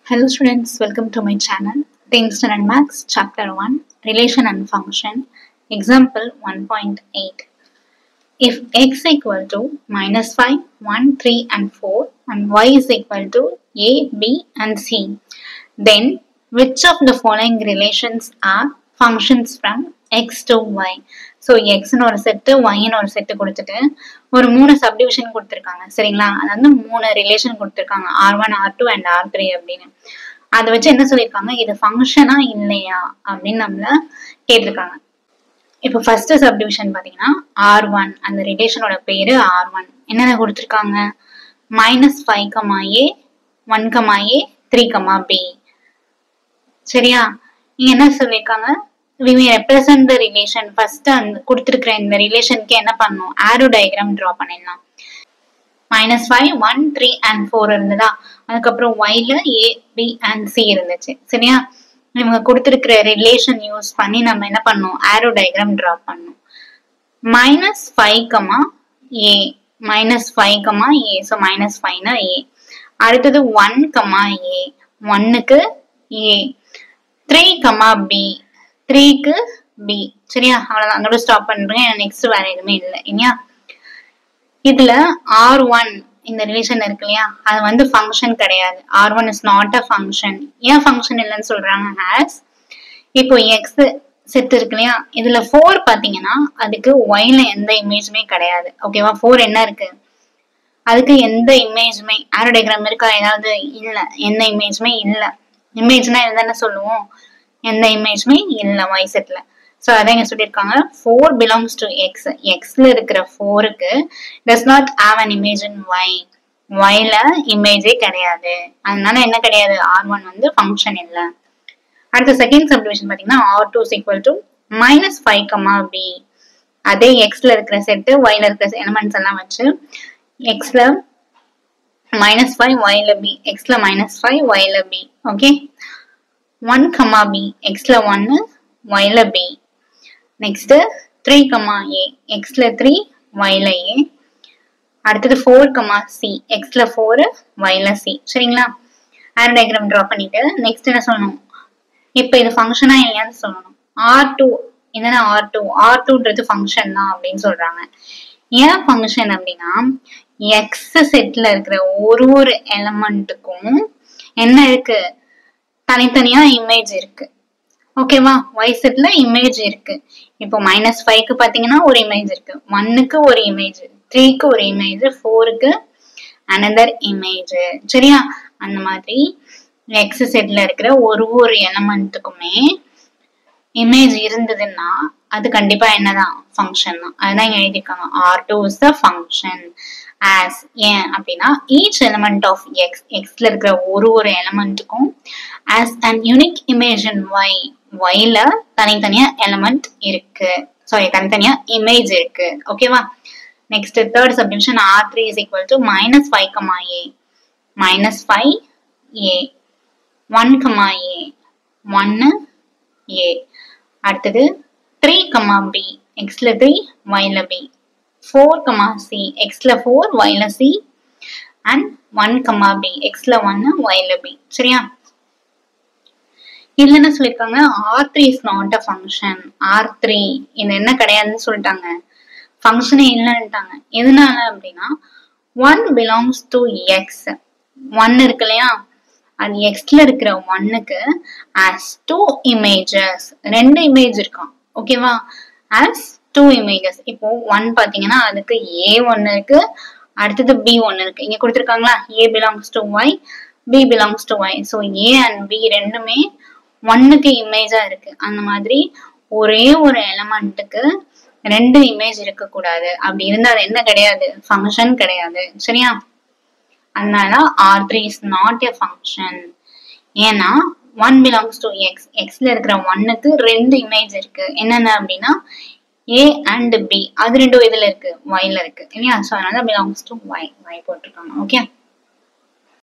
Hello students, welcome to my channel. 10th Standard Maths, Chapter 1, Relation and Function, Example 1.8. If x equal to minus 5, 1, 3 and 4 and y is equal to a, b and c, then which of the following relations are functions from x to y? So x ஒரு set y ஒரு set கொடுத்துட்டு ஒரு மூணு subdivision கொடுத்துருக்காங்க சரிங்களா. அது வந்து மூணு ரிலேஷன் கொடுத்துருக்காங்க r1 r2 and r3 அப்படின்னு. அதை வச்சு என்ன சொல்லியிருக்காங்க, இது ஃபங்க்ஷனா இல்லையா அப்படின்னு நம்மள கேட்டிருக்காங்க. இப்போ ஃபர்ஸ்ட் சப்டிவிஷன் பாத்தீங்கன்னா r1, அந்த ரிலேஷனோட பேரு r1. என்னென்ன கொடுத்துருக்காங்க, -5, a 1, a 3, b. சரியா, இங்க என்ன சொல்லிருக்காங்க, we may represent the relation. first அந்த கொடுத்திருக்கிற இந்த ரிலேஷனுக்கு என்ன பண்ணணும், arrow diagram draw பண்ணிடலாம். -5, 1, 3 and 4 இருந்ததா, அதுக்கப்புறம் y ல a, b and c இருந்துச்சு சரியா. இவங்க கொடுத்திருக்கிற ரிலேஷன் யூஸ் பண்ணி நம்ம என்ன பண்ணணும், arrow diagram draw பண்ணணும். -5, a, -5, a, so -5 னா a. அடுத்தது 1, a, 1க்கு a, 3, b, 3க்கு b. சரியா, அவ்வளவுதான், அங்கோட ஸ்டாப் பண்றேன். நெக்ஸ்ட் வேற எதுவுமே இல்லை இல்லையா. இதுல r1 இந்த ரிலேஷன் இருக்கு இல்லையா, அது வந்து ஃபங்க்ஷன் கிடையாது. r1 is not a function. ஏன் ஃபங்க்ஷன் இல்லைன்னு சொல்றாங்க, as இப்போ x செட் இருக்கு இல்லையா, இதுல 4 பாத்தீங்கன்னா அதுக்கு y ல எந்த இமேஜுமே கிடையாது. ஓகேவா, 4 என்ன இருக்கு, அதுக்கு எந்த இமேஜுமே, ஆரோ டயக்ராம் இருக்கா ஏதாவது, இல்ல, எந்த இமேஜுமே இல்ல. இமேஜ்னா என்ன சொல்லுவோம், எந்த இமேஜுமே இல்ல y செட்ல. சோ அதான் இங்க சொல்லிருக்காங்க, 4 belongs to x. x ல இருக்கிற 4க்கு does not have an image in y. y ல இமேஜே கிடையாது, அதனால என்ன கிடையாது, r1 வந்து ஃபங்க்ஷன் இல்ல. அடுத்த செகண்ட் சப்டிவிஷன் பாத்தீங்கன்னா r2 is equal to -5, b. அதே x ல இருக்கிற செட் y ல இருக்கிற எலிமெண்ட்ஸ் எல்லாம் வச்சு x ல -5, y ல b, x ல -5, y ல b. ஓகே, 1, b, x ல 1, y ல b. நெக்ஸ்ட் 3, a, x ல 3, y ல a. அடுத்தது 4, c, x ல 4, y ல c. சரிங்களா, ஆரோ டயக்ராம் டிரா பண்ணிட்டு நெக்ஸ்ட் என்ன சொல்லணும், இப்ப இது ஃபங்க்ஷனா இல்லையான்னு சொல்லணும். r2 என்னன்னா, r2ன்றது ஃபங்க்ஷன் தான் அப்படின்னு சொல்றாங்க. ஏன் ஃபங்க்ஷன் அப்படின்னா, x செட்ல இருக்கிற ஒரு எலிமெண்ட்டுக்கும் என்ன இருக்கு, தனித்தனியா இமேஜ் இருக்கு. ஓகேவா, y செட்ல இமேஜ் இருக்கு. இப்போ -5க்கு பாத்தீங்கன்னா ஒரு இமேஜ் இருக்கு, 1க்கு ஒரு இமேஜ், 3க்கு ஒரு இமேஜ், 4க்கு another இமேஜ். சரியா, அந்த மாதிரி x செட்ல இருக்கிற ஒரு எலிமெண்ட்டுக்குமே இமேஜ் இருந்ததுன்னா அது கண்டிப்பா என்னதான், ஃபங்க்ஷன் தான். அதுதான் இங்க எழுதிருக்காங்க, r2 is the function as. ஏன் அப்படின்னா, each element of x, x ல இருக்கிற ஒரு எலிமெண்ட்டுக்கும் as an unique image in y, y ல தனித்தனியா எலிமெண்ட் இருக்கு, சாரி தனித்தனியா இமேஜ் இருக்கு. ஓகேவா, next third subdivision r3 is equal to -5, a, -5, a, 1, a, 1, a. அடுத்தது 3, b, x ல 3, y ல b. 4, c, x ல 4, y ல c. and 1, b, x ல 1, y ல b. சரியா, இதுல என்ன சொல்லிருக்காங்க, r3 is not a function. r3 இது என்ன கிடையாதுன்னு சொல்லிட்டாங்க, ஃபங்க்ஷனே இல்லைன்னுட்டாங்க. எதனால அப்படின்னா, 1 belongs to x. 1 இருக்கு இல்லையா, அது x ல இருக்கிற 1க்கு as 2 images, 2 இமேஜ் இருக்கான். ஓகேவா, as 2 images. இப்போ 1 பாத்தீங்கன்னா அதுக்கு a1 இருக்கு, அடுத்தது b1 இருக்கு. இங்க கொடுத்திருக்காங்களா, a belongs to y, b belongs to y. so a and b ரெண்டுமே 1க்கு இமேஜா இருக்கு. அந்த மாதிரி ஒரே ஒரு எலிமெண்ட்டுக்கு 2 இமேஜ் இருக்க கூடாது. அப்படி இருந்தா அது என்ன கிடையாது, ஃபங்க்ஷன் கிடையாது. சரியா, அதனால r3 is not a function. ஏன்னா 1 belongs to x, x ல இருக்கிற 1க்கு 2 இமேஜ் இருக்கு. என்னென்ன அப்படின்னா a and b, அது ரெண்டும் இதுல இருக்கு, y ல இருக்கு இல்லையா. சோ அதனால belongs to y, y போட்டிருக்காங்க. ஓகே.